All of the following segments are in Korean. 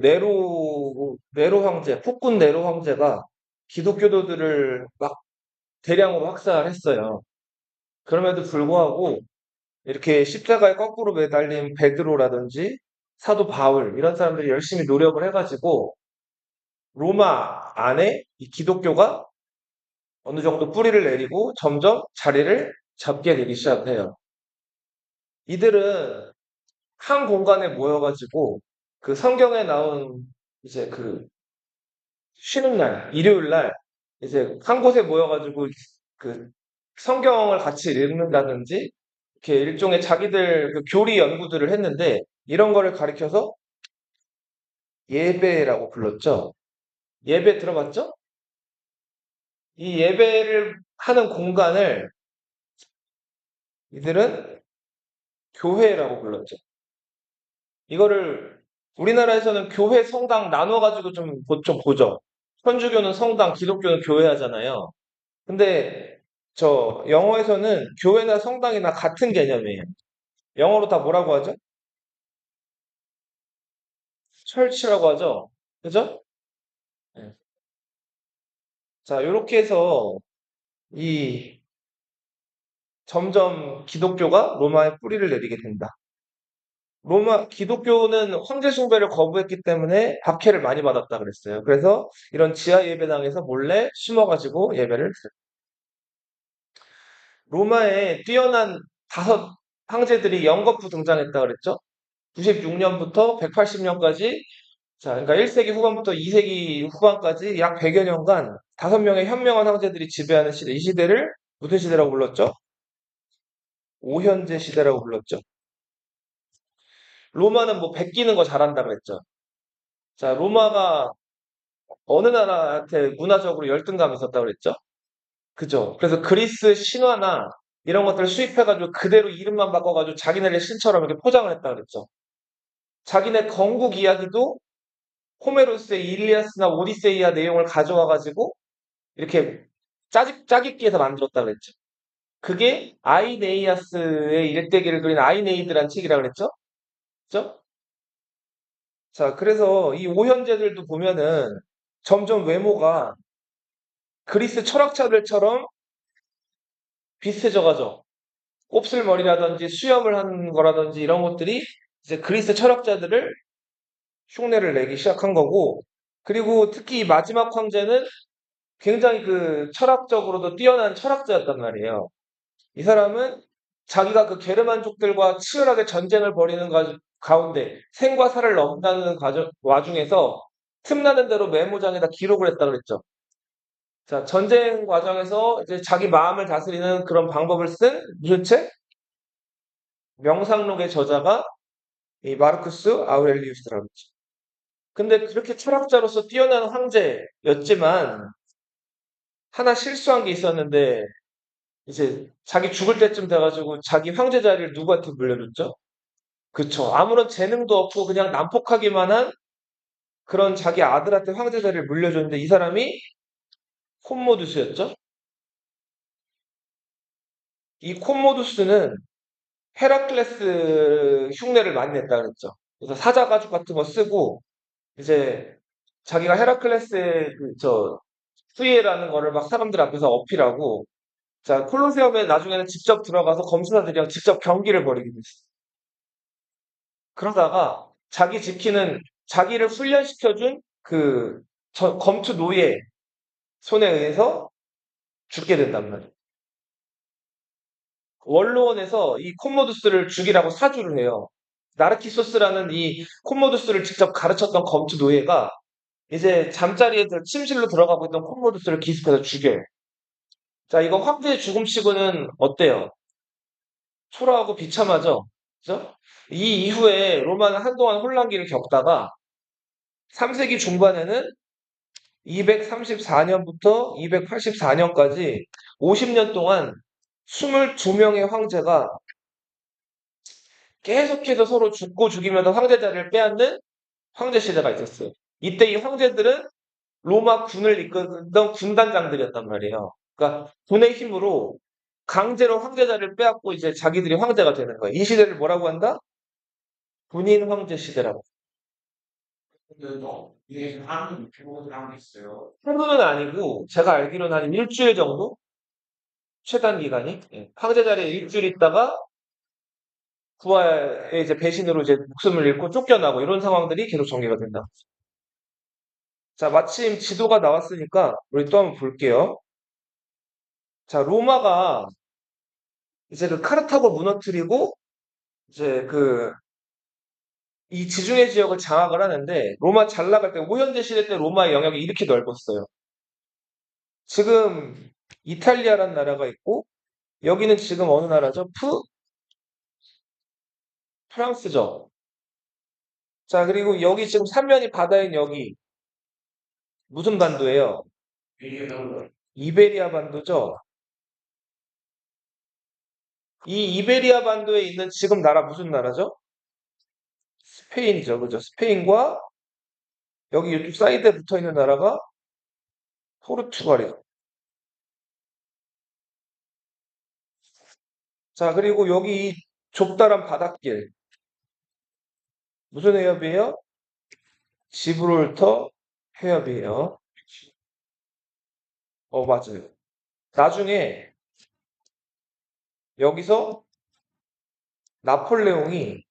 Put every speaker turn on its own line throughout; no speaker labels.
네로 황제, 폭군 네로 황제가 기독교도들을 막 대량으로 학살했어요. 그럼에도 불구하고 이렇게 십자가에 거꾸로 매달린 베드로라든지 사도 바울 이런 사람들이 열심히 노력을 해가지고 로마 안에 이 기독교가 어느 정도 뿌리를 내리고 점점 자리를 잡게 되기 시작해요. 이들은 한 공간에 모여가지고 그 성경에 나온 이제 그 쉬는 날, 일요일 날 이제 한 곳에 모여가지고 그 성경을 같이 읽는다든지 이렇게 일종의 자기들 그 교리 연구들을 했는데 이런 거를 가리켜서 예배라고 불렀죠. 예배 들어봤죠? 이 예배를 하는 공간을 이들은 교회라고 불렀죠. 이거를 우리나라에서는 교회 성당 나눠가지고 좀 보죠. 천주교는 성당, 기독교는 교회 하잖아요. 근데 저 영어에서는 교회나 성당이나 같은 개념이에요. 영어로 다 뭐라고 하죠? 철치라고 하죠. 그죠? 네. 자, 이렇게 해서 이 점점 기독교가 로마에 뿌리를 내리게 된다. 기독교는 황제 숭배를 거부했기 때문에 박해를 많이 받았다 그랬어요. 그래서 이런 지하 예배당에서 몰래 숨어가지고 예배를 했어요. 로마에 뛰어난 다섯 황제들이 연거푸 등장했다 그랬죠? 96년부터 180년까지 자, 그러니까 1세기 후반부터 2세기 후반까지 약 100여 년간 다섯 명의 현명한 황제들이 지배하는 시대, 이 시대를 무슨 시대라고 불렀죠? 오현제 시대라고 불렀죠. 로마는 뭐 베끼는 거 잘한다 그랬죠. 자, 로마가 어느 나라한테 문화적으로 열등감이 있었다 그랬죠? 그죠? 그래서 그리스 신화나 이런 것들을 수입해가지고 그대로 이름만 바꿔가지고 자기네들 신처럼 이렇게 포장을 했다 그랬죠. 자기네 건국 이야기도 호메로스의 일리아스나 오디세이아 내용을 가져와가지고 이렇게 짜깁기해서 만들었다 그랬죠. 그게 아이네이아스의 일대기를 그린 아이네이드란 책이라 그랬죠. 그죠? 자, 그래서 이 오현제들도 보면은 점점 외모가 그리스 철학자들처럼 비슷해져 가죠. 곱슬머리라든지 수염을 한 거라든지 이런 것들이 이제 그리스 철학자들을 흉내를 내기 시작한 거고, 그리고 특히 이 마지막 황제는 굉장히 그 철학적으로도 뛰어난 철학자였단 말이에요. 이 사람은 자기가 그 게르만족들과 치열하게 전쟁을 벌이는 가운데 생과 사를 넘나드는 와중에서 틈나는 대로 메모장에다 기록을 했다 그랬죠. 자, 전쟁 과정에서 이제 자기 마음을 다스리는 그런 방법을 쓴 무슨 책? 명상록의 저자가 이 마르쿠스 아우렐리우스라고 했죠. 근데 그렇게 철학자로서 뛰어난 황제였지만 하나 실수한 게 있었는데 이제 자기 죽을 때쯤 돼가지고 자기 황제 자리를 누구한테 물려줬죠? 그쵸. 아무런 재능도 없고 그냥 난폭하기만 한 그런 자기 아들한테 황제 자리를 물려줬는데 이 사람이 콤모두스였죠? 이 콤모두스는 헤라클레스 흉내를 많이 냈다 그랬죠. 그래서 사자 가죽 같은 거 쓰고 이제 자기가 헤라클레스의 그저 수위라는 거를 막 사람들 앞에서 어필하고 자 콜로세움에 나중에는 직접 들어가서 검사들이랑 직접 경기를 벌이게 됐어요. 그러다가 자기를 훈련시켜준 그 검투 노예 손에 의해서 죽게 된단 말이에요. 원로원에서 이 콤모두스를 죽이라고 사주를 해요. 나르키소스라는 이 콤모두스를 직접 가르쳤던 검투 노예가 이제 잠자리에 침실로 들어가고 있던 콤모두스를 기습해서 죽여요. 자, 이거 황제의 죽음치고는 어때요? 초라하고 비참하죠? 그죠? 이 이후에 로마는 한동안 혼란기를 겪다가 3세기 중반에는 234년부터 284년까지 50년 동안 22명의 황제가 계속해서 서로 죽고 죽이면서 황제 자리를 빼앗는 황제 시대가 있었어요. 이때 이 황제들은 로마 군을 이끌던 군단장들이었단 말이에요. 그러니까 군의 힘으로 강제로 황제 자리를 빼앗고 이제 자기들이 황제가 되는 거예요. 이 시대를 뭐라고 한다? 군인 황제 시대라고.
근데 또 이게 하는 피부가 하는 게 있어요.
하루는 아니고 제가 알기로는 한 일주일 정도 최단 기간이 황제 자리에 일주일 있다가 부하의 이제 배신으로 이제 목숨을 잃고 쫓겨나고 이런 상황들이 계속 전개가 된다. 자, 마침 지도가 나왔으니까 우리 또 한번 볼게요. 자, 로마가 이제 그 카르타고 무너뜨리고 이제 그 이 지중해 지역을 장악을 하는데 로마 잘 나갈 때 오현대 시대 때 로마의 영역이 이렇게 넓었어요. 지금 이탈리아라는 나라가 있고 여기는 지금 어느 나라죠? 프랑스죠. 자, 그리고 여기 지금 삼면이 바다인 여기 무슨 반도예요?
이게 너무
이베리아 반도죠. 이 이베리아 반도에 있는 지금 나라 무슨 나라죠? 스페인이죠. 그죠? 스페인과 여기 이쪽 사이드에 붙어 있는 나라가 포르투갈이에요. 자, 그리고 여기 이 좁다란 바닷길 무슨 해협이에요? 지브롤터 해협이에요. 맞아요. 나중에 여기서 나폴레옹이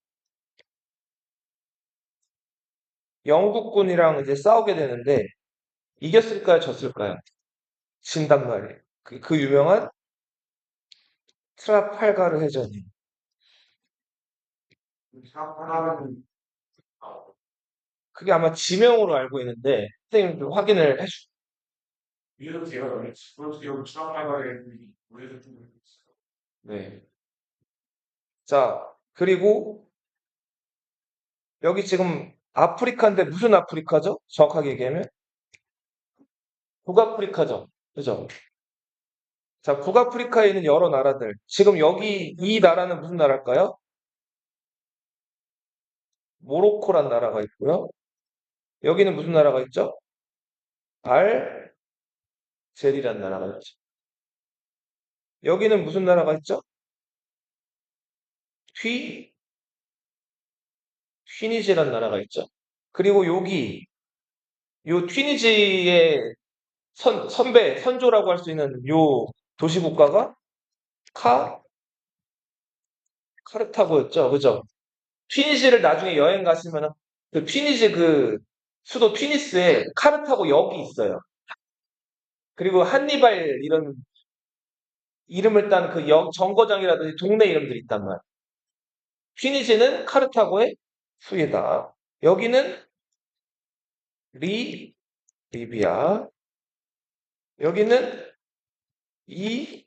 영국군이랑 이제 싸우게 되는데 이겼을까요? 졌을까요? 진단 말이에요. 그 유명한 트라팔가르 해전이.
하나는
그게 아마 지명으로 알고 있는데 선생님 좀 확인을 해주.
이런 제가 그렇게 여기 추락하는 우리도 좀 있어요.
네. 자, 그리고 여기 지금 아프리카인데 무슨 아프리카죠? 정확하게 얘기하면 북아프리카죠. 그죠? 자, 북아프리카에 있는 여러 나라들. 지금 여기 이 나라는 무슨 나라일까요? 모로코란 나라가 있고요. 여기는 무슨 나라가 있죠? 알제리란 나라가 있죠. 여기는 무슨 나라가 있죠? 튀 튀니지란 나라가 있죠. 그리고 여기 요 튀니지의 선배 선조라고 할 수 있는 요 도시 국가가 카 카르타고였죠. 그죠? 튀니지를 나중에 여행 가시면은 그 튀니지 그 수도 튀니스에 카르타고 역이 있어요. 그리고 한니발 이런 이름을 딴 그 역 정거장이라든지 동네 이름들이 있단 말이에요. 튀니지는 카르타고의 수이다. 여기는 리비아. 여기는 이집트.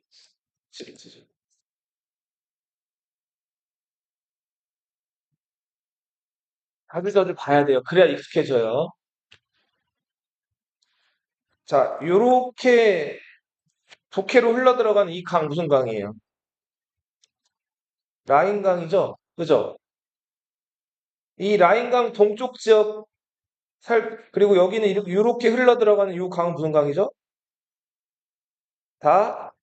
자주자주 봐야 돼요. 그래야 익숙해져요. 자, 요렇게 북해로 흘러들어가는 이 강 무슨 강이에요? 라인강이죠? 그죠? 이 라인강 동쪽 지역 그리고 여기는 이렇게 흘러들어가는 이 강은 무슨 강이죠? 다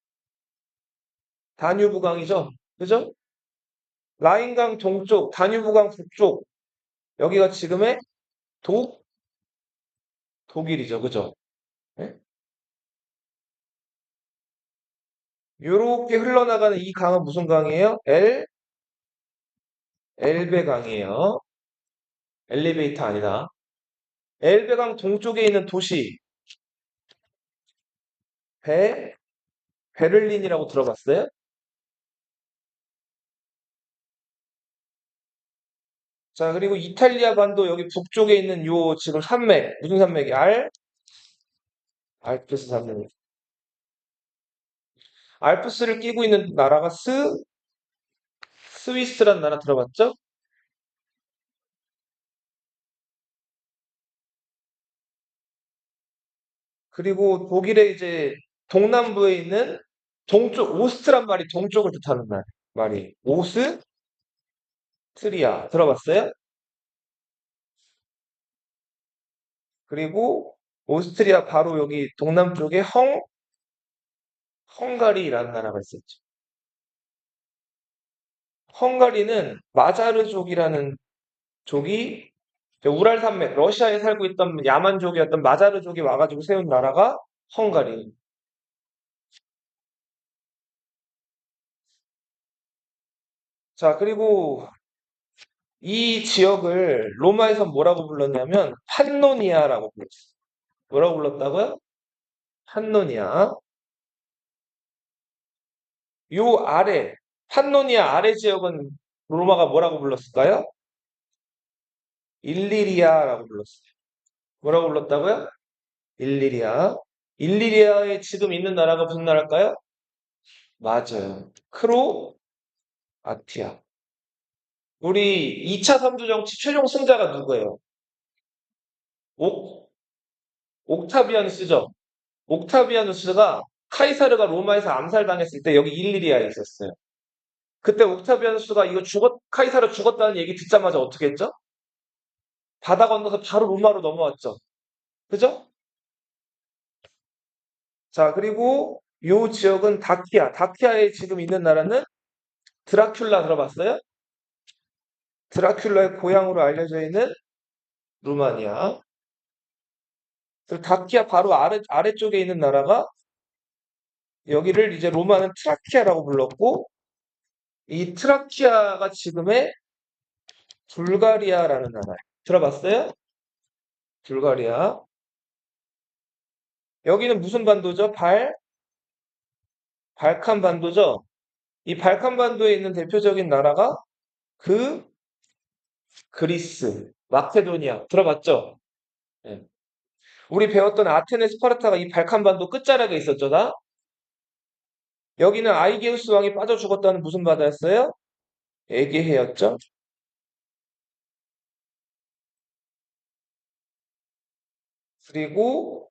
다뉴브 강이죠? 그죠? 라인강 동쪽, 다뉴브 강 북쪽, 여기가 지금의 독, 독일이죠. 그죠? 예? 요렇게 흘러나가는 이 강은 무슨 강이에요? 엘베 강이에요. 엘리베이터 아니다. 엘베강 동쪽에 있는 도시, 베를린이라고 들어봤어요? 자, 그리고 이탈리아 반도 여기 북쪽에 있는 요 지금 산맥, 무슨 산맥이? 알프스 산맥. 알프스를 끼고 있는 나라가 스위스란 나라 들어봤죠? 그리고 독일의 이제 동남부에 있는 오스트란 말이 동쪽을 뜻하는 말이. 오스트리아. 들어봤어요? 그리고 오스트리아 바로 여기 동남쪽에 헝가리라는 나라가 있었죠. 헝가리는 마자르족이라는 족이 우랄 산맥, 러시아에 살고 있던 야만족이었던 마자르족이 와가지고 세운 나라가 헝가리. 자, 그리고 이 지역을 로마에서 뭐라고 불렀냐면 판노니아라고 불렀어요. 뭐라고 불렀다고요? 판노니아. 요 아래, 판노니아 아래 지역은 로마가 뭐라고 불렀을까요? 일리리아라고 불렀어요. 뭐라고 불렀다고요? 일리리아. 일리리아에 지금 있는 나라가 무슨 나라일까요? 맞아요. 크로아티아. 우리 2차 선두정치 최종 승자가 누구예요? 옥, 옥타비아누스죠. 옥타비아누스가 카이사르가 로마에서 암살당했을 때 여기 일리리아에 있었어요. 그때 옥타비아누스가 이거 카이사르 죽었다는 얘기 듣자마자 어떻게 했죠? 바다 건너서 바로 로마로 넘어왔죠. 그죠? 자, 그리고 요 지역은 다키아. 다키아에 지금 있는 나라는 드라큘라 들어봤어요? 드라큘라의 고향으로 알려져 있는 루마니아. 그리고 다키아 바로 아래쪽에 있는 나라가 여기를 이제 로마는 트라키아라고 불렀고 이 트라키아가 지금의 불가리아라는 나라예요. 들어봤어요? 불가리아. 여기는 무슨 반도죠? 발칸 반도죠? 이 발칸 반도에 있는 대표적인 나라가 그 그리스, 마케도니아. 들어봤죠? 예. 우리 배웠던 아테네 스파르타가 이 발칸 반도 끝자락에 있었죠, 다? 여기는 아이게우스 왕이 빠져 죽었다는 무슨 바다였어요? 에게해였죠? 그리고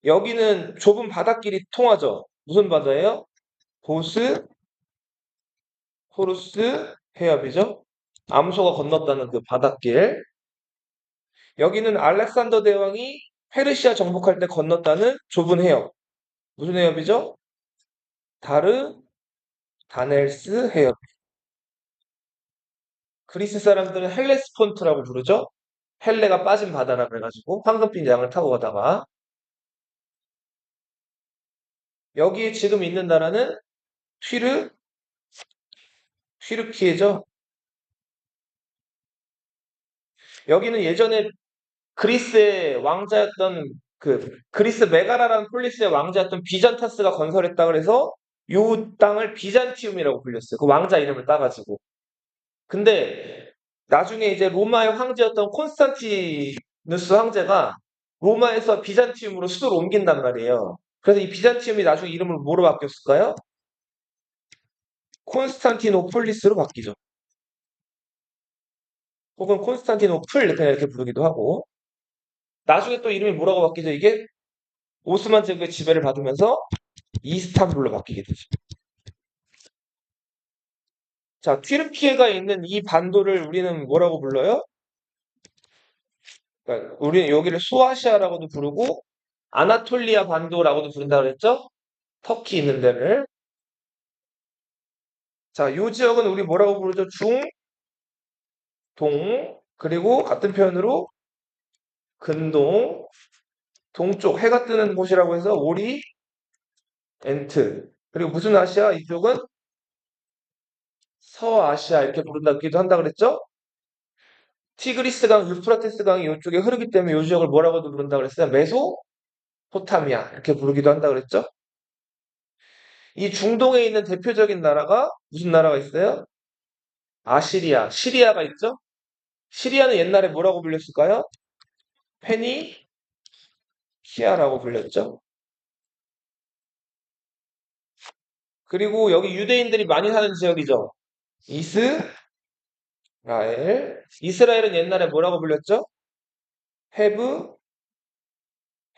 여기는 좁은 바닷길이 통하죠. 무슨 바다예요? 보스 호루스 해협이죠. 암소가 건넜다는 그 바닷길. 여기는 알렉산더 대왕이 페르시아 정복할 때 건넜다는 좁은 해협. 무슨 해협이죠? 다르다넬스 해협. 그리스 사람들은 헬레스폰트라고 부르죠. 헬레가 빠진 바다라 그래가지고 황금빛 양을 타고 가다가 여기에 지금 있는 나라는 튀르 튀르키예죠. 여기는 예전에 그리스의 왕자였던 그리스 메가라라는 폴리스의 왕자였던 비잔타스가 건설했다 그래서 요 땅을 비잔티움이라고 불렸어요. 그 왕자 이름을 따가지고. 근데 나중에 이제 로마의 황제였던 콘스탄티누스 황제가 로마에서 비잔티움으로 수도를 옮긴단 말이에요. 그래서 이 비잔티움이 나중에 이름을 뭐로 바뀌었을까요? 콘스탄티노폴리스로 바뀌죠. 혹은 콘스탄티노플 그냥 이렇게 부르기도 하고. 나중에 또 이름이 뭐라고 바뀌죠? 이게 오스만 제국의 지배를 받으면서 이스탄불로 바뀌게 되죠. 자, 튀르키예가 있는 이 반도를 우리는 뭐라고 불러요? 그러니까 우리는 여기를 소아시아라고도 부르고 아나톨리아 반도라고도 부른다 그랬죠? 터키 있는 데를. 자, 요 지역은 우리 뭐라고 부르죠? 동, 그리고 같은 표현으로 근동, 동쪽 해가 뜨는 곳이라고 해서 오리엔트. 그리고 무슨 아시아? 이쪽은 서아시아 이렇게 부른다기도 한다 그랬죠? 티그리스강, 유프라테스 강이 이쪽에 흐르기 때문에 이 지역을 뭐라고도 부른다 그랬어요? 메소포타미아 이렇게 부르기도 한다 그랬죠? 이 중동에 있는 대표적인 나라가 무슨 나라가 있어요? 아시리아, 시리아가 있죠? 시리아는 옛날에 뭐라고 불렸을까요? 페니키아라고 불렸죠? 그리고 여기 유대인들이 많이 사는 지역이죠? 이스라엘은 옛날에 뭐라고 불렸죠? 헤브,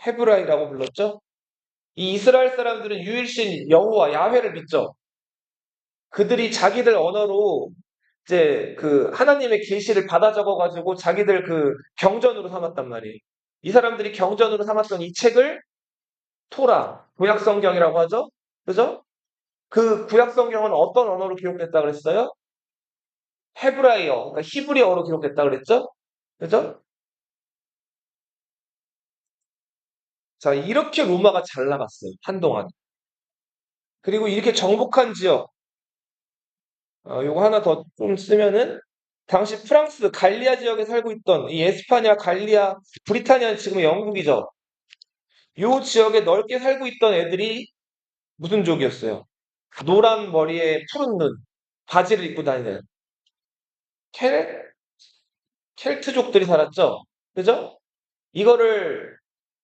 헤브라이라고 불렀죠? 이 이스라엘 사람들은 유일신 여호와 야훼를 믿죠? 그들이 자기들 언어로 이제 그 하나님의 계시를 받아 적어가지고 자기들 그 경전으로 삼았단 말이에요. 이 사람들이 경전으로 삼았던 이 책을 토라, 구약 성경이라고 하죠. 그죠? 그 구약 성경은 어떤 언어로 기록됐다 그랬어요? 헤브라이어, 그러니까 히브리어로 기록됐다 그랬죠? 그죠? 자, 이렇게 로마가 잘 나갔어요. 한동안. 그리고 이렇게 정복한 지역, 요거 하나 더 좀 쓰면은, 당시 프랑스 갈리아 지역에 살고 있던 이 에스파냐, 갈리아, 브리타니아는 지금 영국이죠. 요 지역에 넓게 살고 있던 애들이 무슨 족이었어요? 노란 머리에 푸른 눈, 바지를 입고 다니는 켈, 켈트족들이 살았죠? 그죠? 이거를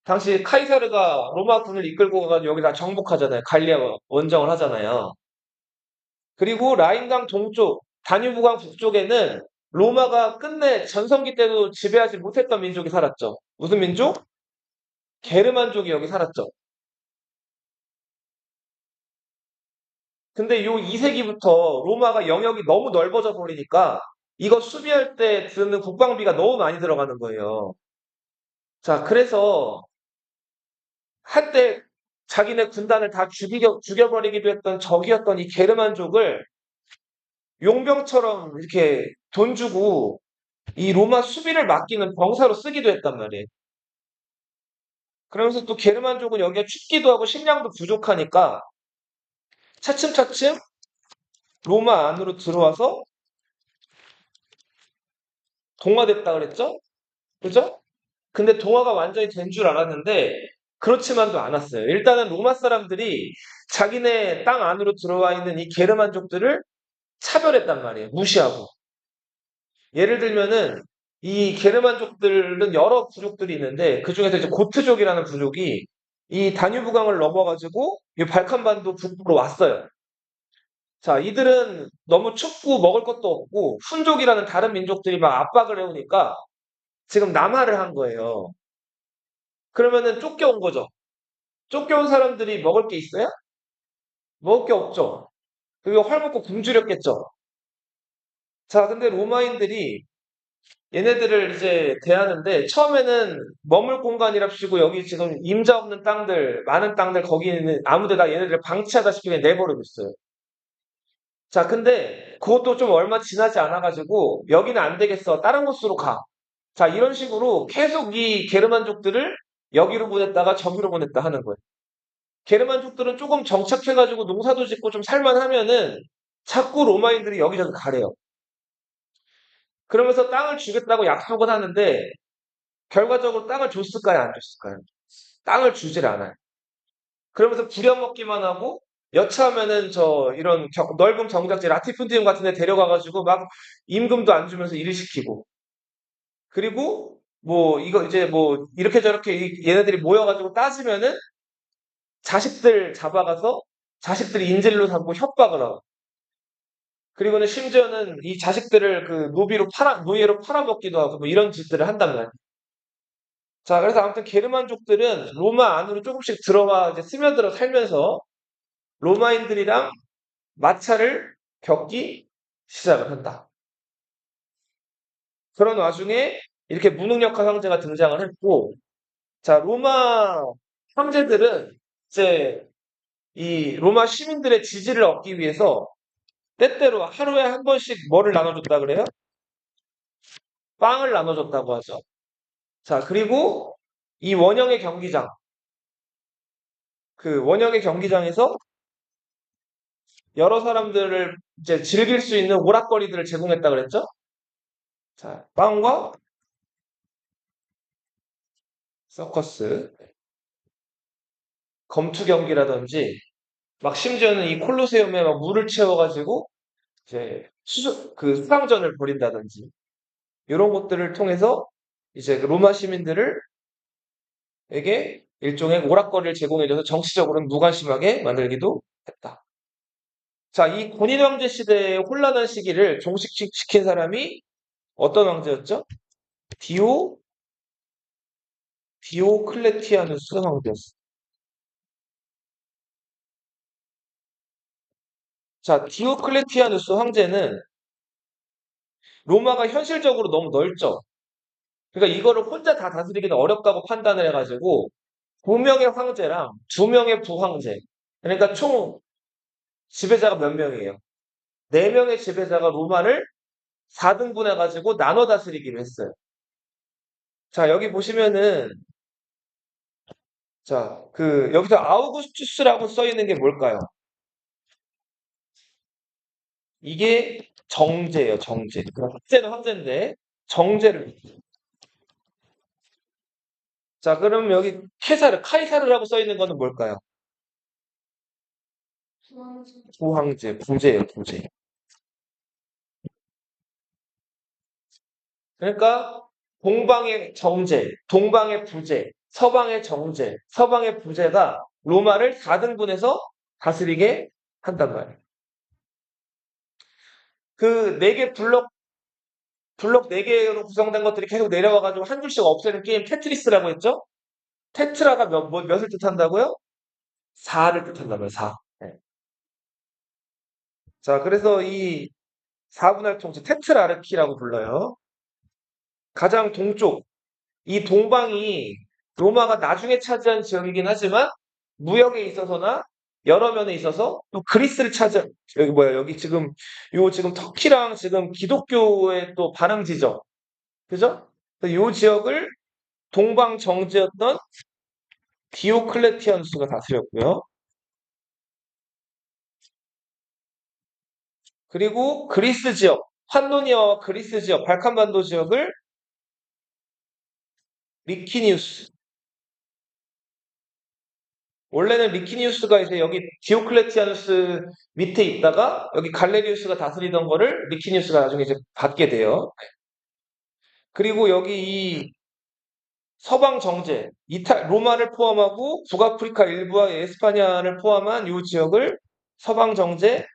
당시 카이사르가 로마 군을 이끌고 가가지고 여기다 정복하잖아요. 갈리아 원정을 하잖아요. 그리고 라인강 동쪽, 다뉴브강 북쪽에는 로마가 끝내 전성기 때도 지배하지 못했던 민족이 살았죠. 무슨 민족? 게르만족이 여기 살았죠. 근데 요 2세기부터 로마가 영역이 너무 넓어져 버리니까 이거 수비할 때 드는 국방비가 너무 많이 들어가는 거예요. 자, 그래서 한때 자기네 군단을 다 죽여버리기도 했던 적이었던 이 게르만족을 용병처럼 이렇게 돈 주고 이 로마 수비를 맡기는 병사로 쓰기도 했단 말이에요. 그러면서 또 게르만족은 여기에 춥기도 하고 식량도 부족하니까 차츰차츰 로마 안으로 들어와서 동화됐다 그랬죠? 그죠? 근데 동화가 완전히 된 줄 알았는데 그렇지만도 않았어요. 일단은 로마 사람들이 자기네 땅 안으로 들어와 있는 이 게르만족들을 차별했단 말이에요. 무시하고. 예를 들면은 이 게르만족들은 여러 부족들이 있는데 그 중에서 이제 고트족이라는 부족이 이 다뉴브강을 넘어가지고 이 발칸반도 북부로 왔어요. 자, 이들은 너무 춥고 먹을 것도 없고 훈족이라는 다른 민족들이 막 압박을 해오니까 지금 남하를 한 거예요. 그러면은 쫓겨온 거죠. 쫓겨온 사람들이 먹을 게 있어요? 먹을 게 없죠. 그리고 헐벗고 굶주렸겠죠. 자, 근데 로마인들이 얘네들을 이제 대하는데 처음에는 머물 공간이랍시고 여기 지금 임자 없는 땅들, 많은 땅들 거기는 아무데나 얘네들을 방치하다시피 그냥 내버려 뒀어요. 자, 근데 그것도 좀 얼마 지나지 않아가지고 여기는 안 되겠어. 다른 곳으로 가. 자, 이런 식으로 계속 이 게르만족들을 여기로 보냈다가 저기로 보냈다 하는 거예요. 게르만족들은 조금 정착해가지고 농사도 짓고 좀 살만하면은 자꾸 로마인들이 여기저기 가래요. 그러면서 땅을 주겠다고 약속은 하는데 결과적으로 땅을 줬을까요? 안 줬을까요? 땅을 주질 않아요. 그러면서 부려먹기만 하고 여차하면은 저 이런 넓은 경작지 라티푼디움 같은 데 데려가가지고 막 임금도 안 주면서 일을 시키고 그리고 뭐 이거 이제 뭐 이렇게 저렇게 얘네들이 모여가지고 따지면은 자식들 잡아가서 자식들이 인질로 삼고 협박을 하고 그리고는 심지어는 이 자식들을 그 노예로 팔아먹기도 하고 뭐 이런 짓들을 한단 말이에요. 자, 그래서 아무튼 게르만족들은 로마 안으로 조금씩 들어와 이제 스며들어 살면서 로마인들이랑 마찰을 겪기 시작을 한다. 그런 와중에 이렇게 무능력한 황제가 등장을 했고, 자, 로마 황제들은 이제 이 로마 시민들의 지지를 얻기 위해서 때때로 하루에 한 번씩 뭐를 나눠줬다 그래요? 빵을 나눠줬다고 하죠. 자, 그리고 이 원형의 경기장, 그 원형의 경기장에서 여러 사람들을 이제 즐길 수 있는 오락거리들을 제공했다 그랬죠? 자, 빵과 서커스, 검투 경기라든지, 막 심지어는 이 콜로세움에 막 물을 채워가지고 이제 그 수상전을 벌인다든지 이런 것들을 통해서 이제 그 로마 시민들을 에게 일종의 오락거리를 제공해줘서 정치적으로는 무관심하게 만들기도 했다. 자, 이 군인 황제 시대의 혼란한 시기를 종식시킨 사람이 어떤 황제였죠? 디오 디오클레티아누스 황제였어. 자, 디오클레티아누스 황제는 로마가 현실적으로 너무 넓죠. 그러니까 이거를 혼자 다 다스리기는 어렵다고 판단을 해가지고 9명의 황제랑 2명의 부황제. 그러니까 총 지배자가 몇 명이에요? 4명의 지배자가 로마를 4등분 해가지고 나눠 다스리기로 했어요. 자, 여기 보시면은 자, 여기서 아우구스투스라고 써 있는 게 뭘까요? 이게 정제예요, 정제. 그럼 화제는 화제인데, 정제를. 자, 그럼 여기 카이사르라고 써 있는 거는 뭘까요? 부황제, 부제예요, 부제. 그러니까 동방의 정제, 동방의 부제, 서방의 정제, 서방의 부제가 로마를 4등분해서 다스리게 한단 말이에요. 그 네 개 블록 네 개로 구성된 것들이 계속 내려와가지고 한 줄씩 없애는 게임 테트리스라고 했죠? 테트라가 몇을 뜻한다고요? 4를 뜻한단 말이에요, 4. 자, 그래서 이 4분할 통째 테트라르키라고 불러요. 가장 동쪽, 이 동방이 로마가 나중에 차지한 지역이긴 하지만 무역에 있어서나 여러 면에 있어서 또 그리스를 여기 뭐야, 여기 지금, 지금 터키랑 지금 기독교의 또 반항지죠. 그죠? 요 지역을 동방 정제였던 디오클레티아누스가 다스렸고요. 그리고 그리스 지역, 판노니아와 그리스 지역, 발칸반도 지역을 리키니우스. 원래는 리키니우스가 이제 여기 디오클레티아누스 밑에 있다가 여기 갈레리우스가 다스리던 거를 리키니우스가 나중에 이제 받게 돼요. 그리고 여기 이 서방 정제, 로마를 포함하고 북아프리카 일부와 에스파냐를 포함한 이 지역을 서방 정제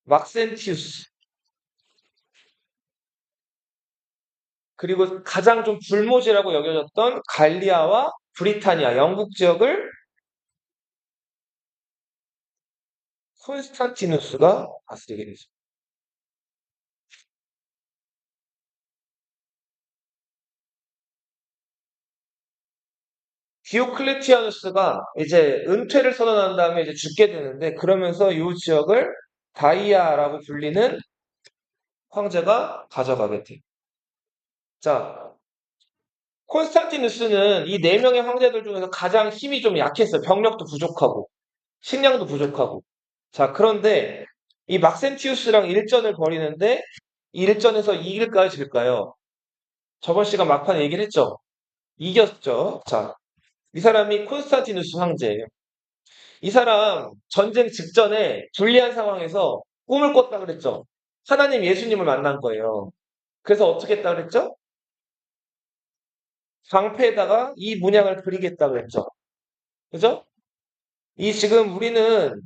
막센티우스. 그리고 가장 좀 불모지라고 여겨졌던 갈리아와 브리타니아, 영국 지역을 콘스탄티누스가 다스리게 되죠. 디오클레티아누스가 이제 은퇴를 선언한 다음에 이제 죽게 되는데 그러면서 이 지역을 다이아라고 불리는 황제가 가져가게 돼요. 자, 콘스탄티누스는 이 네 명의 황제들 중에서 가장 힘이 좀 약했어요. 병력도 부족하고 식량도 부족하고. 자, 그런데 이 막센티우스랑 일전을 벌이는데 이 일전에서 이길까요, 질까요? 저번 시간 막판 얘기를 했죠. 이겼죠. 자, 이 사람이 콘스탄티누스 황제예요. 이 사람 전쟁 직전에 불리한 상황에서 꿈을 꿨다 그랬죠. 하나님 예수님을 만난 거예요. 그래서 어떻게 했다 그랬죠? 방패에다가 이 문양을 그리겠다 그랬죠. 그죠? 이 지금 우리는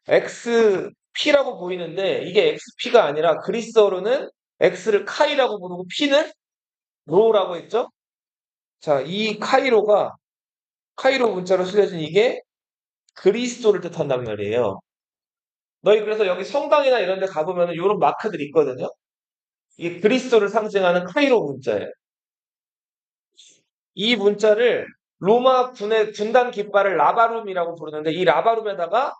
XP라고 보이는데 이게 XP가 아니라 그리스어로는 X를 카이라고 부르고 P는 로라고 했죠? 자, 이 카이로 문자로 쓰여진 이게 그리스도를 뜻한단 말이에요. 너희 그래서 여기 성당이나 이런 데 가보면 이런 마크들이 있거든요. 이게 그리스도를 상징하는 카이로 문자예요. 이 문자를 로마 군의 군단 깃발을 라바룸이라고 부르는데 이 라바룸에다가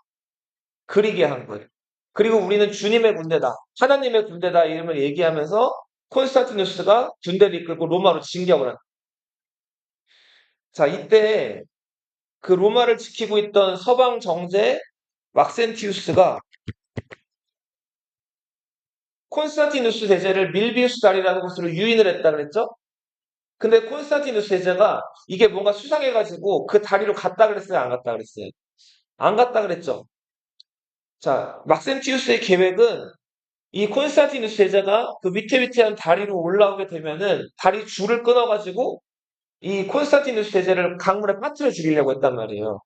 그리게 한 거예요. 그리고 우리는 주님의 군대다, 하나님의 군대다 이름을 얘기하면서 콘스탄티누스가 군대를 이끌고 로마로 진격을 한 거예요. 자, 이때 그 로마를 지키고 있던 서방 정제 막센티우스가 콘스탄티누스 제자를 밀비우스 다리라는 곳으로 유인을 했다 그랬죠? 근데 콘스탄티누스 제자가 이게 뭔가 수상해가지고 그 다리로 갔다 그랬어요? 안 갔다 그랬어요? 안 갔다 그랬죠? 자, 막센티우스의 계획은 이 콘스탄티누스 제자가 그 위태위태한 다리로 올라오게 되면은 다리 줄을 끊어가지고 이 콘스탄티누스 제자를 강물에 빠뜨려 죽이려고 했단 말이에요.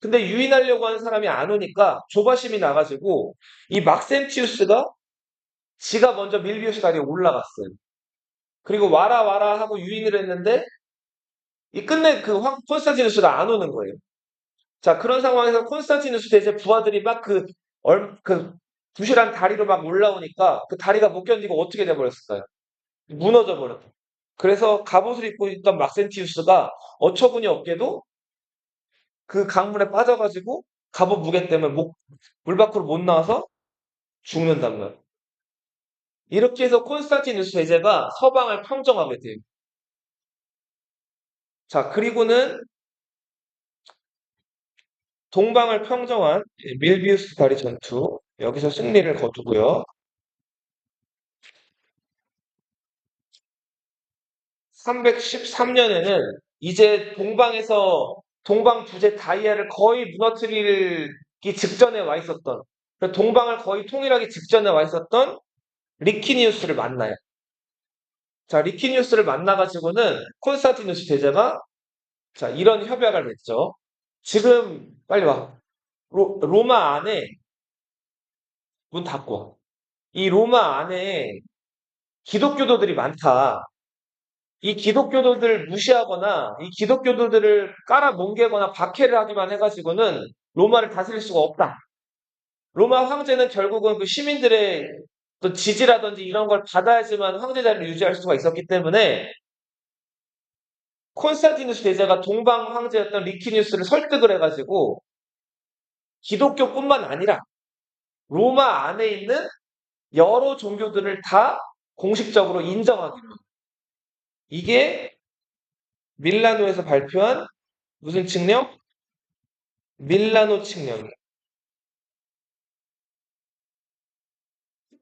근데 유인하려고 하는 사람이 안 오니까 조바심이 나가지고 이 막센티우스가 지가 먼저 밀비우스 다리에 올라갔어요. 그리고 와라 와라 하고 유인을 했는데 이 끝내 콘스탄티누스가 안 오는 거예요. 자, 그런 상황에서 콘스탄티누스 대제 부하들이 막 그 부실한 다리로 막 올라오니까 그 다리가 못 견디고 어떻게 돼버렸을까요? 무너져 버렸다. 그래서 갑옷을 입고 있던 막센티우스가 어처구니 없게도 그 강물에 빠져가지고 갑옷 무게 때문에 물 밖으로 못 나와서 죽는단 말이에요. 이렇게 해서 콘스탄티누스 대제가 서방을 평정하게 돼요. 자, 그리고는 동방을 평정한 밀비우스 다리 전투. 여기서 승리를 거두고요. 313년에는 이제 동방 부제 다이아를 거의 무너뜨리기 직전에 와 있었던, 동방을 거의 통일하기 직전에 와 있었던 리키니우스를 만나요. 자, 리키니우스를 만나가지고는 콘스탄티누스 대제가 자, 이런 협약을 맺죠. 지금 빨리 와. 로마 안에 문 닫고. 이 로마 안에 기독교도들이 많다. 이 기독교도들을 무시하거나 이 기독교도들을 깔아뭉개거나 박해를 하기만 해가지고는 로마를 다스릴 수가 없다. 로마 황제는 결국은 그 시민들의 또 지지라든지 이런 걸 받아야지만 황제 자리를 유지할 수가 있었기 때문에 콘스탄티누스 대제가 동방 황제였던 리키니우스를 설득을 해가지고 기독교뿐만 아니라 로마 안에 있는 여러 종교들을 다 공식적으로 인정하기로. 이게 밀라노에서 발표한 무슨 칙령? 밀라노 칙령이에요.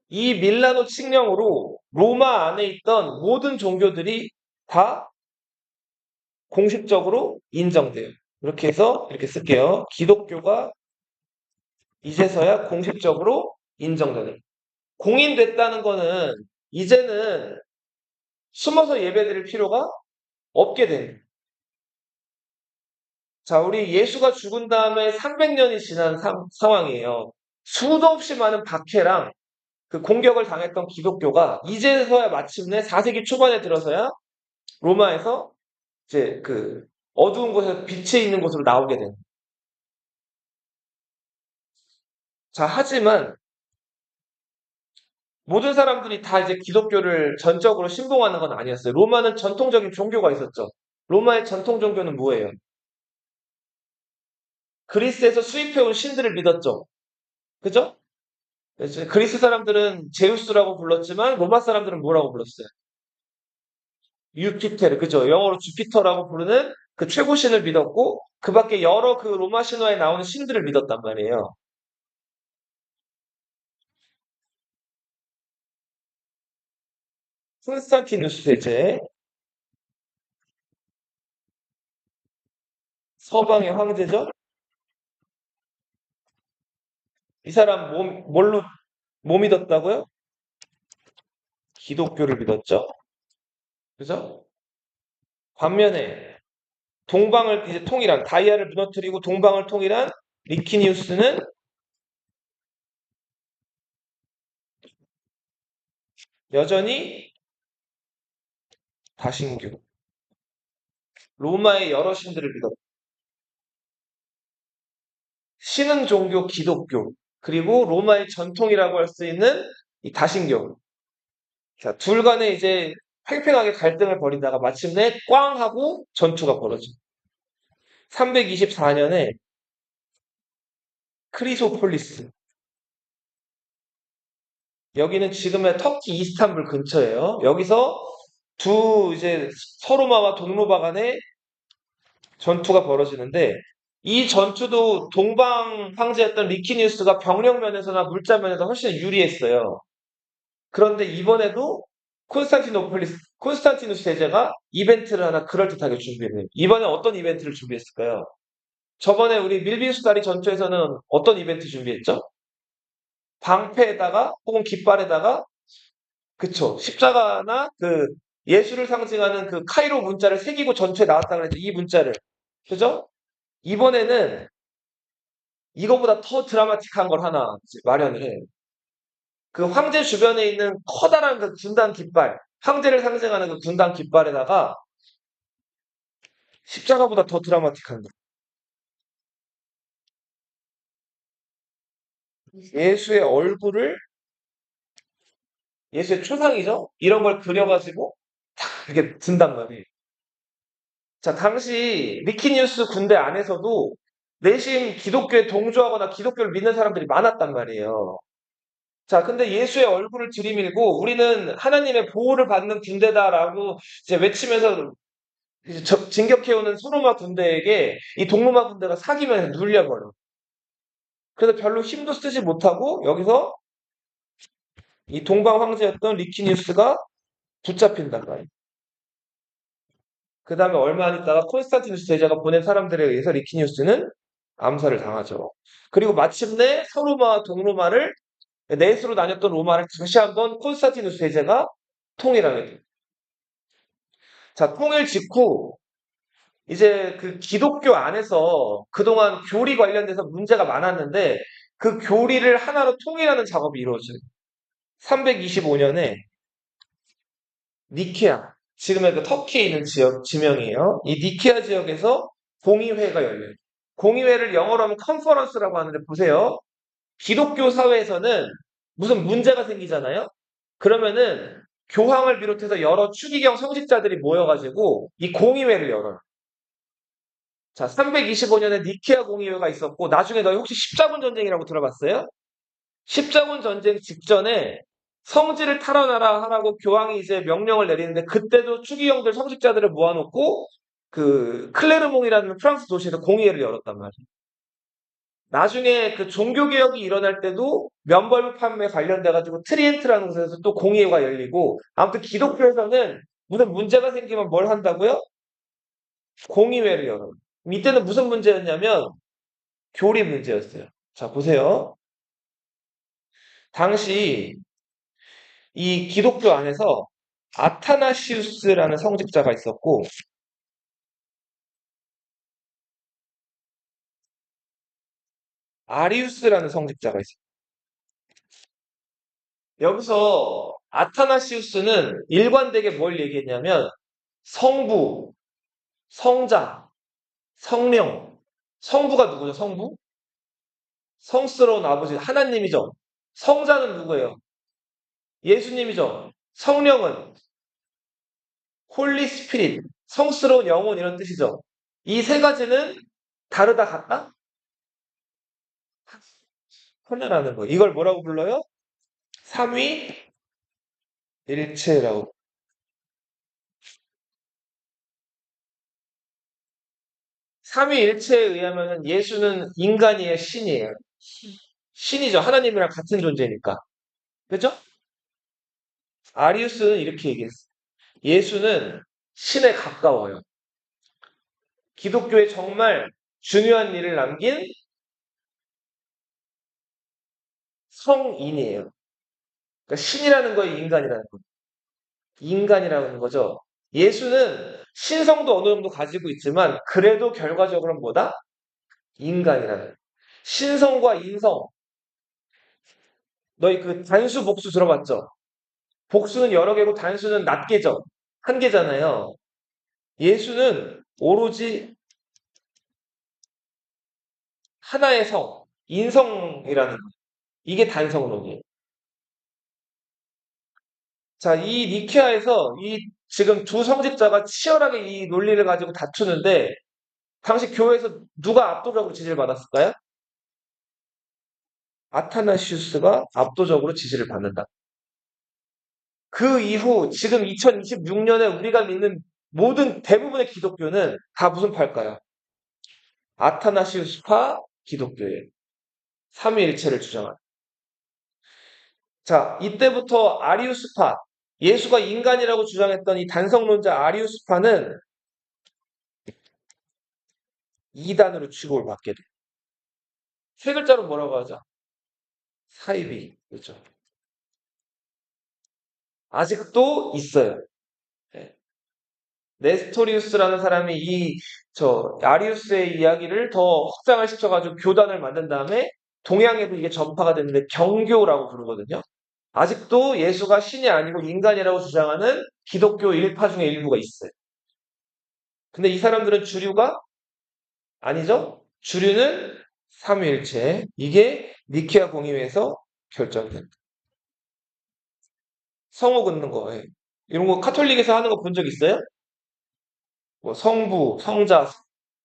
이 밀라노 칙령으로 로마 안에 있던 모든 종교들이 다 공식적으로 인정돼요. 이렇게 해서 이렇게 쓸게요. 기독교가 이제서야 공식적으로 인정되는. 공인됐다는 거는 이제는 숨어서 예배드릴 필요가 없게 됩니다. 자, 우리 예수가 죽은 다음에 300년이 지난 상황이에요. 수도 없이 많은 박해랑 그 공격을 당했던 기독교가 이제서야 마침내 4세기 초반에 들어서야 로마에서 이제 그 어두운 곳에서 빛이 있는 곳으로 나오게 됩니다. 자, 하지만 모든 사람들이 다 이제 기독교를 전적으로 신봉하는 건 아니었어요. 로마는 전통적인 종교가 있었죠. 로마의 전통 종교는 뭐예요? 그리스에서 수입해온 신들을 믿었죠. 그죠? 그래서 그리스 사람들은 제우스라고 불렀지만 로마 사람들은 뭐라고 불렀어요? 유피테르, 그죠? 영어로 주피터라고 부르는 그 최고신을 믿었고 그 밖에 여러 그 로마 신화에 나오는 신들을 믿었단 말이에요. 콘스탄티누스 대제, 서방의 황제죠? 이 사람 뭐 믿었다고요? 기독교를 믿었죠? 그죠? 반면에 동방을 이제 통일한 다이아를 무너뜨리고 동방을 통일한 리키니우스는 여전히 다신교, 로마의 여러 신들을 믿었고 신흥 종교 기독교 그리고 로마의 전통이라고 할 수 있는 이 다신교. 자, 둘 간에 이제 팽팽하게 갈등을 벌이다가 마침내 꽝 하고 전투가 벌어져. 324년에 크리소폴리스. 여기는 지금의 터키 이스탄불 근처예요. 여기서 두 이제 서로마와 동로마 간의 전투가 벌어지는데 이 전투도 동방 황제였던 리키니우스가 병력 면에서나 물자 면에서 훨씬 유리했어요. 그런데 이번에도 콘스탄티누스 대제가 이벤트를 하나 그럴듯하게 준비했네요. 이번에 어떤 이벤트를 준비했을까요? 저번에 우리 밀비우스 다리 전투에서는 어떤 이벤트 준비했죠? 방패에다가 혹은 깃발에다가 그쵸 십자가나 그 예수를 상징하는 그 카이로 문자를 새기고 전투에 나왔다 그랬죠. 이 문자를 그죠? 이번에는 이거보다 더 드라마틱한 걸 하나 마련을 해요. 그 황제 주변에 있는 커다란 그 군단 깃발, 황제를 상징하는 그 군단 깃발에다가 십자가보다 더 드라마틱한 거. 예수의 얼굴을 예수의 초상이죠? 이런 걸 그려가지고 탁 이렇게 든단 말이에요. 자, 당시 리키니우스 군대 안에서도 내심 기독교에 동조하거나 기독교를 믿는 사람들이 많았단 말이에요. 자, 근데 예수의 얼굴을 들이밀고 우리는 하나님의 보호를 받는 군대다라고 이제 외치면서 이제 진격해오는 소로마 군대에게 이 동로마 군대가 사기면 눌려버려. 그래서 별로 힘도 쓰지 못하고 여기서 이 동방 황제였던 리키니우스가 붙잡힌단 말이에요. 그 다음에 얼마 안 있다가 콘스탄티누스 제자가 보낸 사람들에 의해서 리키니우스는 암살을 당하죠. 그리고 마침내 서로마와 동로마를 넷으로 나뉘었던 로마를 다시 한번 콘스탄티누스 제자가 통일하게 돼요. 자, 통일 직후 이제 그 기독교 안에서 그동안 교리 관련돼서 문제가 많았는데 그 교리를 하나로 통일하는 작업이 이루어져요. 325년에 니케아, 지금의 그 터키에 있는 지역 지명이에요. 이 니케아 지역에서 공의회가 열려요. 공의회를 영어로 하면 컨퍼런스라고 하는데 보세요. 기독교 사회에서는 무슨 문제가 생기잖아요. 그러면은 교황을 비롯해서 여러 추기경 성직자들이 모여가지고 이 공의회를 열어요. 자, 325년에 니케아 공의회가 있었고 나중에 너희 혹시 십자군 전쟁이라고 들어봤어요? 십자군 전쟁 직전에 성지를 탈환하라 하라고 교황이 이제 명령을 내리는데 그때도 추기경들 성직자들을 모아놓고 그 클레르몽이라는 프랑스 도시에서 공의회를 열었단 말이에요. 나중에 그 종교개혁이 일어날 때도 면벌 판매 관련돼가지고 트리엔트라는 곳에서 또 공의회가 열리고 아무튼 기독교에서는 무슨 문제가 생기면 뭘 한다고요? 공의회를 열어요. 이때는 무슨 문제였냐면 교리 문제였어요. 자, 보세요. 당시 이 기독교 안에서 아타나시우스라는 성직자가 있었고 아리우스라는 성직자가 있어요. 여기서 아타나시우스는 일관되게 뭘 얘기했냐면 성부, 성자, 성령. 성부가 누구죠? 성부? 성스러운 아버지 하나님이죠. 성자는 누구예요? 예수님이죠. 성령은 홀리 스피릿, 성스러운 영혼 이런 뜻이죠. 이 세 가지는 다르다 같다? 하나라는 거. 이걸 뭐라고 불러요? 삼위일체라고. 삼위일체에 의하면 예수는 인간이에요, 신이에요? 신이죠. 하나님이랑 같은 존재니까. 그죠? 아리우스는 이렇게 얘기했어요. 예수는 신에 가까워요. 기독교에 정말 중요한 일을 남긴 성인이에요. 그러니까 신이라는 거예요, 인간이라는 거. 인간이라는 거죠. 예수는 신성도 어느 정도 가지고 있지만 그래도 결과적으로는 뭐다? 인간이라는. 신성과 인성. 너희 그 단수 복수 들어봤죠? 복수는 여러 개고 단수는 낱개죠. 한 개잖아요. 예수는 오로지 하나의 성, 인성이라는 거. 이게 단성론이에요. 자, 이 니케아에서 이 지금 두 성직자가 치열하게 이 논리를 가지고 다투는데 당시 교회에서 누가 압도적으로 지지를 받았을까요? 아타나시우스가 압도적으로 지지를 받는다. 그 이후 지금 2026년에 우리가 믿는 모든 대부분의 기독교는 다 무슨 파일까요? 아타나시우스파 기독교예요. 삼위일체를 주장하는. 자, 이때부터 아리우스파, 예수가 인간이라고 주장했던 이 단성론자 아리우스파는 이단으로 취급을 받게 돼요. 세 글자로 뭐라고 하죠? 사이비. 그렇죠. 아직도 있어요. 네. 네스토리우스라는 사람이 아리우스의 이야기를 더 확장을 시켜가지고 교단을 만든 다음에 동양에도 이게 전파가 됐는데 정교라고 부르거든요. 아직도 예수가 신이 아니고 인간이라고 주장하는 기독교 일파 중에 일부가 있어요. 근데 이 사람들은 주류가 아니죠? 주류는 삼위일체. 이게 니케아 공의회에서 결정됩니다. 성호 긋는 거. 예. 이런 거 카톨릭에서 하는 거 본 적 있어요? 뭐 성부, 성자,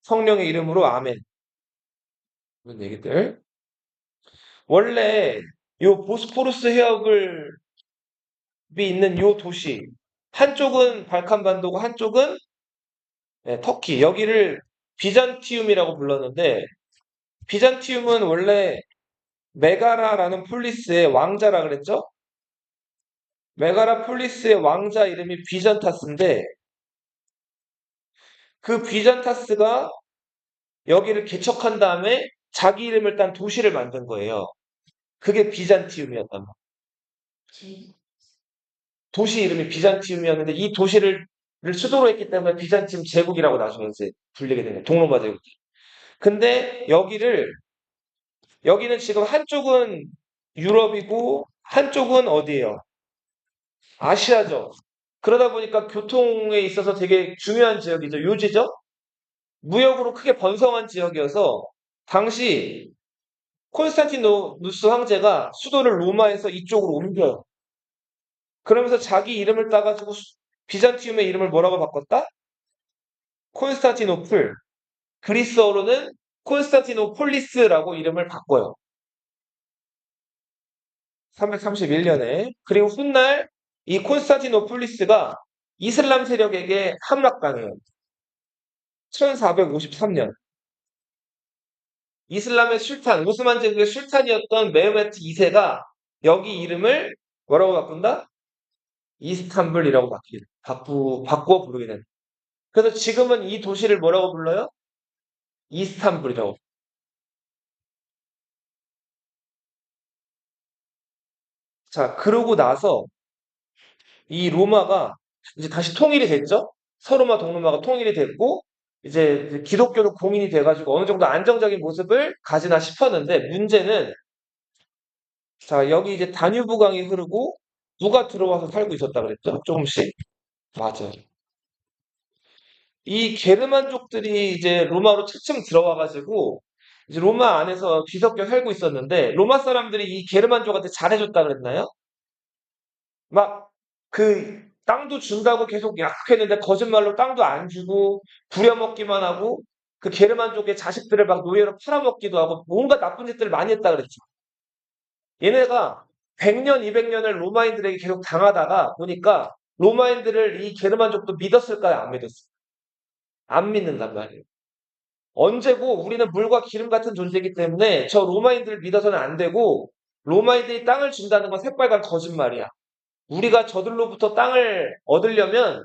성령의 이름으로 아멘. 이런 얘기들. 원래 요 보스포루스 해역을 있는 요 도시 한쪽은 발칸반도고 한쪽은 네, 터키. 여기를 비잔티움이라고 불렀는데, 비잔티움은 원래 메가라라는 폴리스의 왕자라 그랬죠? 메가라 폴리스의 왕자 이름이 비잔타스인데, 그 비잔타스가 여기를 개척한 다음에 자기 이름을 딴 도시를 만든 거예요. 그게 비잔티움이었단 말이에요. 도시 이름이 비잔티움이었는데 이 도시를 수도로 했기 때문에 비잔티움 제국이라고 나중에 이제 불리게 되는 거예요. 동로마 제국. 근데 여기는 지금 한쪽은 유럽이고 한쪽은 어디예요? 아시아죠. 그러다 보니까 교통에 있어서 되게 중요한 지역이죠. 요지죠. 무역으로 크게 번성한 지역이어서 당시 콘스탄티노누스 황제가 수도를 로마에서 이쪽으로 옮겨요. 그러면서 자기 이름을 따가지고 비잔티움의 이름을 뭐라고 바꿨다? 콘스탄티노플. 그리스어로는 콘스탄티노폴리스라고 이름을 바꿔요. 331년에. 그리고 훗날 이 콘스탄티노폴리스가 이슬람 세력에게 함락당해요. 1453년. 이슬람의 술탄, 오스만 제국의 술탄이었던 메흐메트 2세가 여기 이름을 뭐라고 바꾼다? 이스탄불이라고 바꾸어 부르게 된다. 그래서 지금은 이 도시를 뭐라고 불러요? 이스탄불이라고. 자, 그러고 나서 이 로마가 이제 다시 통일이 됐죠? 서로마 동로마가 통일이 됐고, 이제 기독교도 공인이 돼가지고 어느 정도 안정적인 모습을 가지나 싶었는데, 문제는, 자, 여기 이제 다뉴브 강이 흐르고, 누가 들어와서 살고 있었다 그랬죠? 조금씩. 맞아요. 이 게르만족들이 이제 로마로 차츰 들어와가지고, 이제 로마 안에서 뒤섞여 살고 있었는데, 로마 사람들이 이 게르만족한테 잘해줬다 그랬나요? 막 그 땅도 준다고 계속 약속했는데 거짓말로 땅도 안 주고 부려먹기만 하고 그 게르만족의 자식들을 막 노예로 팔아먹기도 하고 뭔가 나쁜 짓들을 많이 했다 그랬죠. 얘네가 100년, 200년을 로마인들에게 계속 당하다가 보니까 로마인들을 이 게르만족도 믿었을까요? 안 믿었을까요? 안 믿는단 말이에요. 언제고 우리는 물과 기름 같은 존재이기 때문에 저 로마인들을 믿어서는 안 되고 로마인들이 땅을 준다는 건 새빨간 거짓말이야. 우리가 저들로부터 땅을 얻으려면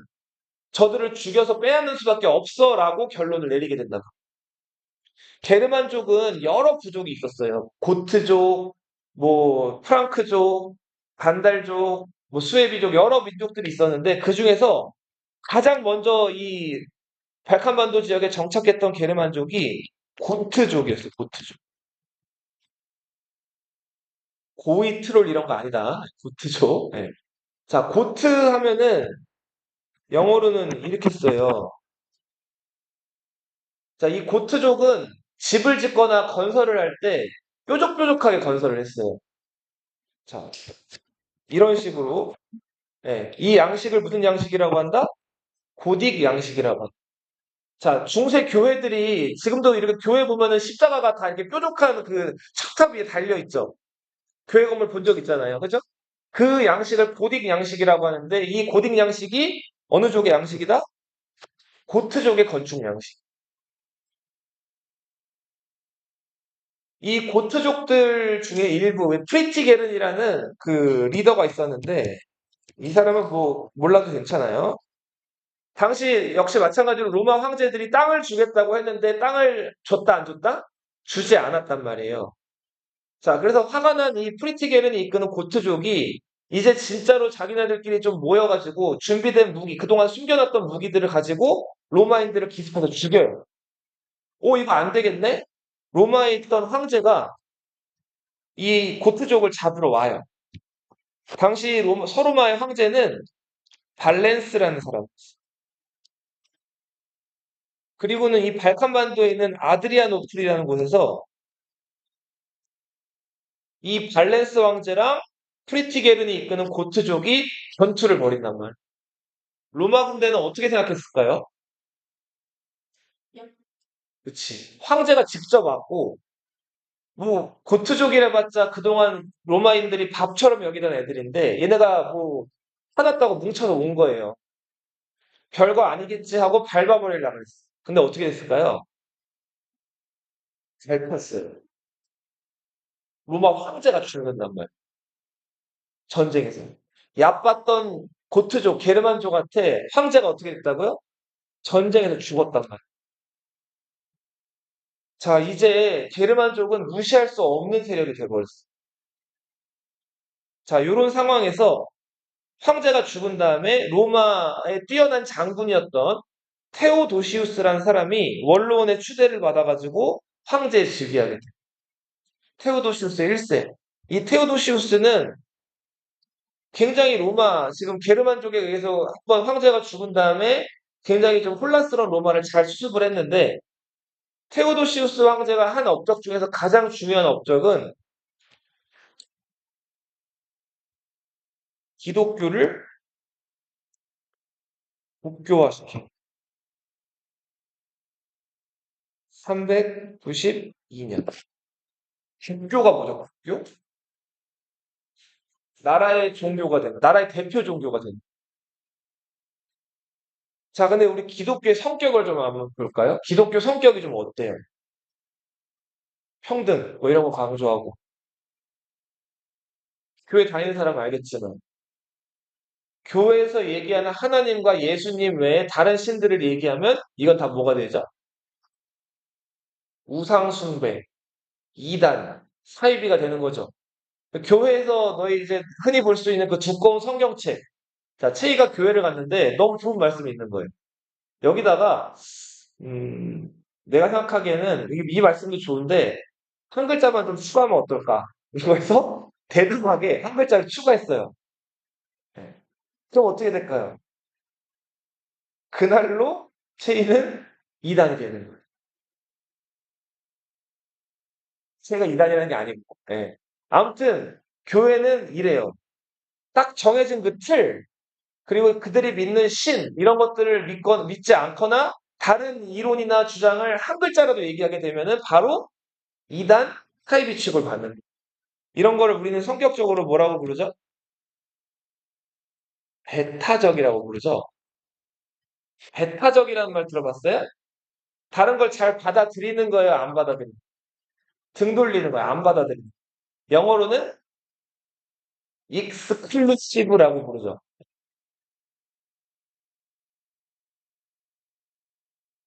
저들을 죽여서 빼앗는 수밖에 없어라고 결론을 내리게 된다. 게르만족은 여러 부족이 있었어요. 고트족, 뭐 프랑크족, 간달족, 뭐 수에비족 여러 민족들이 있었는데 그 중에서 가장 먼저 이 발칸반도 지역에 정착했던 게르만족이 고트족이었어요. 고트족. 고이 트롤 이런 거 아니다. 고트족. 네. 자, 고트 하면은 영어로는 이렇게 써요. 자, 이 고트족은 집을 짓거나 건설을 할 때 뾰족뾰족하게 건설을 했어요. 자, 이런 식으로. 예, 이 양식을 무슨 양식이라고 한다? 고딕 양식이라고 한다. 자, 중세 교회들이 지금도 이렇게 교회 보면은 십자가가 다 이렇게 뾰족한 그 척탑 위에 달려 있죠. 교회 건물 본 적 있잖아요. 그죠? 그 양식을 고딕 양식이라고 하는데 이 고딕 양식이 어느 쪽의 양식이다? 고트족의 건축 양식. 이 고트족들 중에 일부, 프리티게른이라는 그 리더가 있었는데, 이 사람은 뭐, 몰라도 괜찮아요. 당시 역시 마찬가지로 로마 황제들이 땅을 주겠다고 했는데, 땅을 줬다, 안 줬다? 주지 않았단 말이에요. 자, 그래서 화가 난 이 프리티게른이 이끄는 고트족이 이제 진짜로 자기네들끼리 좀 모여가지고 준비된 무기, 그동안 숨겨놨던 무기들을 가지고 로마인들을 기습해서 죽여요. 오, 이거 안 되겠네? 로마에 있던 황제가 이 고트족을 잡으러 와요. 당시 서로마의 황제는 발렌스라는 사람이었어요. 그리고는 이 발칸반도에 있는 아드리아노플이라는 곳에서 이 발렌스 황제랑 프리티게른이 이끄는 고트족이 전투를 벌인단 말이에요. 로마 군대는 어떻게 생각했을까요? 그치. 황제가 직접 왔고, 뭐, 고트족이라 봤자 그동안 로마인들이 밥처럼 여기던 애들인데, 얘네가 뭐, 화났다고 뭉쳐서 온 거예요. 별거 아니겠지 하고 밟아버리려고 그랬어. 근데 어떻게 됐을까요? 잘 폈어요. 로마 황제가 죽는단 말이에요. 전쟁에서. 얕봤던 고트족, 게르만족한테 황제가 어떻게 됐다고요? 전쟁에서 죽었단 말이에요. 자, 이제 게르만족은 무시할 수 없는 세력이 돼버렸어. 자, 요런 상황에서 황제가 죽은 다음에 로마의 뛰어난 장군이었던 테오도시우스라는 사람이 원로원의 추대를 받아가지고 황제에 즉위하게 돼. 테오도시우스 1세. 이 테오도시우스는 굉장히 로마, 지금 게르만족에 의해서 한번 황제가 죽은 다음에 굉장히 좀 혼란스러운 로마를 잘 수습을 했는데 테오도시우스 황제가 한 업적 중에서 가장 중요한 업적은 기독교를 국교화시킨 392년. 국교가 뭐죠? 국교? 나라의 종교가 되는, 나라의 대표 종교가 되는. 자, 근데 우리 기독교의 성격을 좀 한번 볼까요? 기독교 성격이 좀 어때요? 평등, 뭐 이런 거 강조하고. 교회 다니는 사람 알겠지만, 교회에서 얘기하는 하나님과 예수님 외에 다른 신들을 얘기하면 이건 다 뭐가 되죠? 우상숭배, 이단, 사이비가 되는 거죠. 교회에서 너희 이제 흔히 볼 수 있는 그 두꺼운 성경책. 자, 체이가 교회를 갔는데 너무 좋은 말씀이 있는 거예요. 여기다가, 음, 내가 생각하기에는 이 말씀도 좋은데, 한 글자만 좀 추가하면 어떨까? 이거에서 대등하게 한 글자를 추가했어요. 네. 그럼 어떻게 될까요? 그날로 체이는 이단이 되는 거예요. 체이가 이단이라는 게 아니고. 예. 아무튼, 교회는 이래요. 딱 정해진 그 틀, 그리고 그들이 믿는 신, 이런 것들을 믿지 않거나 다른 이론이나 주장을 한 글자라도 얘기하게 되면은 바로 이단 타입이 취급을 받는 거예요. 이런 거를 우리는 성격적으로 뭐라고 부르죠? 배타적이라고 부르죠. 배타적이라는 말 들어봤어요? 다른 걸 잘 받아들이는 거예요, 안 받아들이는 거예요? 등 돌리는 거예요, 안 받아들이는 거예요. 영어로는 exclusive라고 부르죠.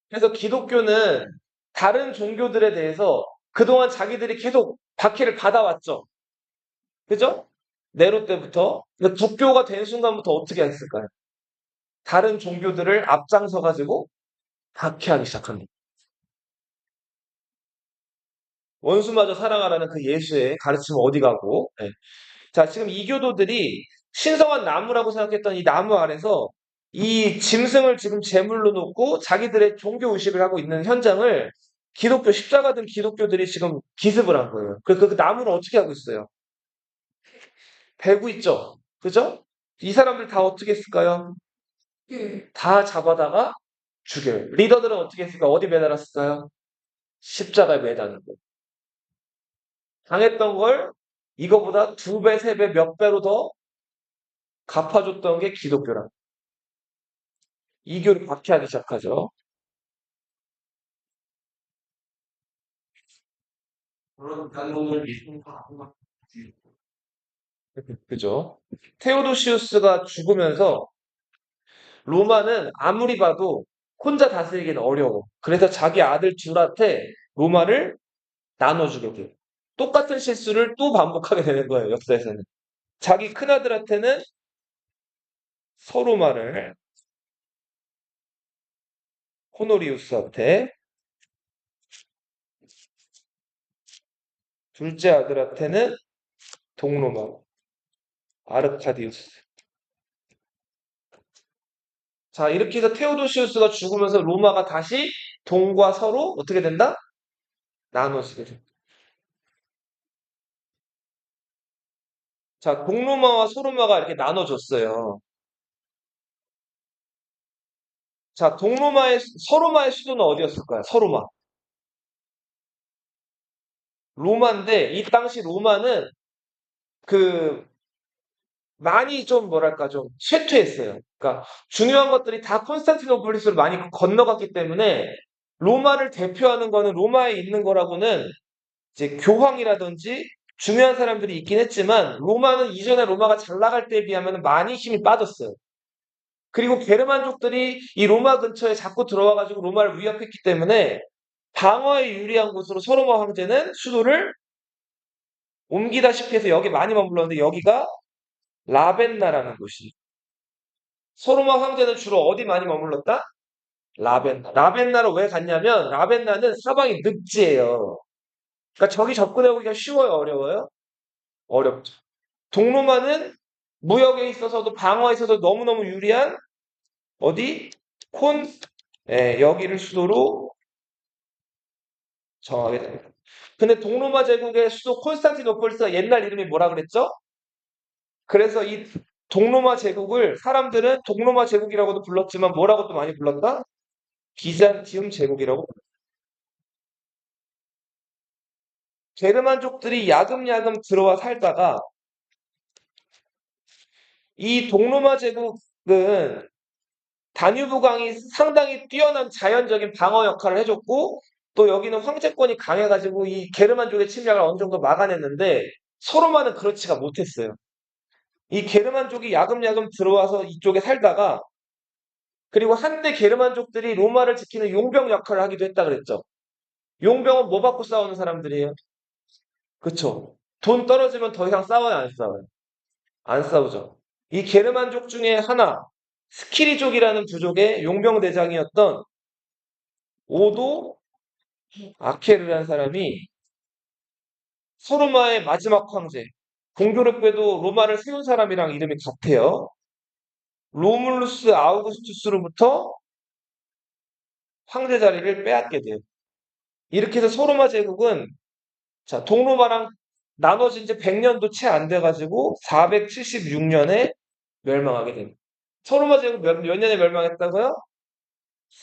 그래서 기독교는 다른 종교들에 대해서 그동안 자기들이 계속 박해를 받아왔죠. 그죠? 네로 때부터. 근데 국교가 된 순간부터 어떻게 했을까요? 다른 종교들을 앞장서 가지고 박해하기 시작합니다. 원수마저 사랑하라는 그 예수의 가르침은 어디 가고. 예. 자, 지금 이교도들이 신성한 나무라고 생각했던 이 나무 아래서 이 짐승을 지금 제물로 놓고 자기들의 종교 의식을 하고 있는 현장을 기독교, 십자가 든 기독교들이 지금 기습을 한 거예요. 그 나무를 어떻게 하고 있어요? 베고 있죠? 그죠? 이 사람들 다 어떻게 했을까요? 다 잡아다가 죽여요. 리더들은 어떻게 했을까? 어디 매달았을까요? 십자가에 매다는 거예요. 당했던 걸 이거보다 두 배, 세 배, 몇 배로 더 갚아줬던 게 기독교라. 이교를 박해하기 시작하죠.
그런 단독을 믿음과
그죠? 테오도시우스가 죽으면서 로마는 아무리 봐도 혼자 다스리기는 어려워. 그래서 자기 아들 둘한테 로마를 나눠주게 돼요. 똑같은 실수를 또 반복하게 되는 거예요, 역사에서는. 자기 큰아들한테는 서로마를, 호노리우스한테, 둘째 아들한테는 동로마, 아르카디우스. 자, 이렇게 해서 테오도시우스가 죽으면서 로마가 다시 동과 서로 어떻게 된다? 나눠지게 됩니다. 자, 동로마와 소로마가 이렇게 나눠졌어요. 자, 서로마의 수도는 어디였을까요? 서로마. 로마인데, 이 당시 로마는 그, 많이 좀 뭐랄까 좀 쇠퇴했어요. 그러니까 중요한 것들이 다 콘스탄티노플리스로 많이 건너갔기 때문에 로마를 대표하는 거는 로마에 있는 거라고는 이제 교황이라든지 중요한 사람들이 있긴 했지만 로마는 이전에 로마가 잘 나갈 때에 비하면 많이 힘이 빠졌어요. 그리고 게르만족들이 이 로마 근처에 자꾸 들어와가지고 로마를 위협했기 때문에 방어에 유리한 곳으로 소로마 황제는 수도를 옮기다시피 해서 여기 많이 머물렀는데 여기가 라벤나라는 곳이. 소로마 황제는 주로 어디 많이 머물렀다? 라벤나. 라벤나로 왜 갔냐면 라벤나는 사방이 늪지예요. 그러니까 저기 접근해 보기가 쉬워요, 어려워요? 어렵죠. 동로마는 무역에 있어서도 방어에 있어서 너무너무 유리한 어디? 콘, 예, 여기를 수도로 정하게 됩니다. 근데 동로마 제국의 수도 콘스탄티노폴스가 옛날 이름이 뭐라 그랬죠? 그래서 이 동로마 제국을 사람들은 동로마 제국이라고도 불렀지만 뭐라고 또 많이 불렀다? 비잔티움 제국이라고. 게르만족들이 야금야금 들어와 살다가 이 동로마 제국은 다뉴브강이 상당히 뛰어난 자연적인 방어 역할을 해줬고 또 여기는 황제권이 강해가지고 이 게르만족의 침략을 어느 정도 막아냈는데 서로만은 그렇지가 못했어요. 이 게르만족이 야금야금 들어와서 이쪽에 살다가 그리고 한때 게르만족들이 로마를 지키는 용병 역할을 하기도 했다 그랬죠. 용병은 뭐 받고 싸우는 사람들이에요? 그쵸? 돈 떨어지면 더 이상 싸워요, 안 싸워요? 안 싸우죠. 이 게르만족 중에 하나, 스키리족이라는 부족의 용병 대장이었던 오도 아케르라는 사람이 소로마의 마지막 황제, 공교롭게도 로마를 세운 사람이랑 이름이 같아요. 로물루스 아우구스투스로부터 황제 자리를 빼앗게 돼요. 이렇게 해서 소로마 제국은 자, 동로마랑 나눠진 지 100년도 채 안 돼가지고 476년에 멸망하게 됩니다. 소로마 제국 몇 년에 멸망했다고요?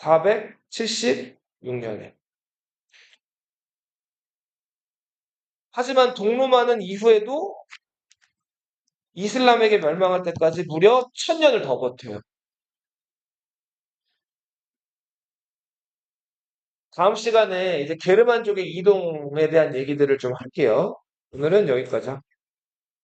476년에. 하지만 동로마는 이후에도 이슬람에게 멸망할 때까지 무려 1000년을 더 버텨요. 다음 시간에 이제 게르만족의 이동에 대한 얘기들을 좀 할게요. 오늘은 여기까지 할게요.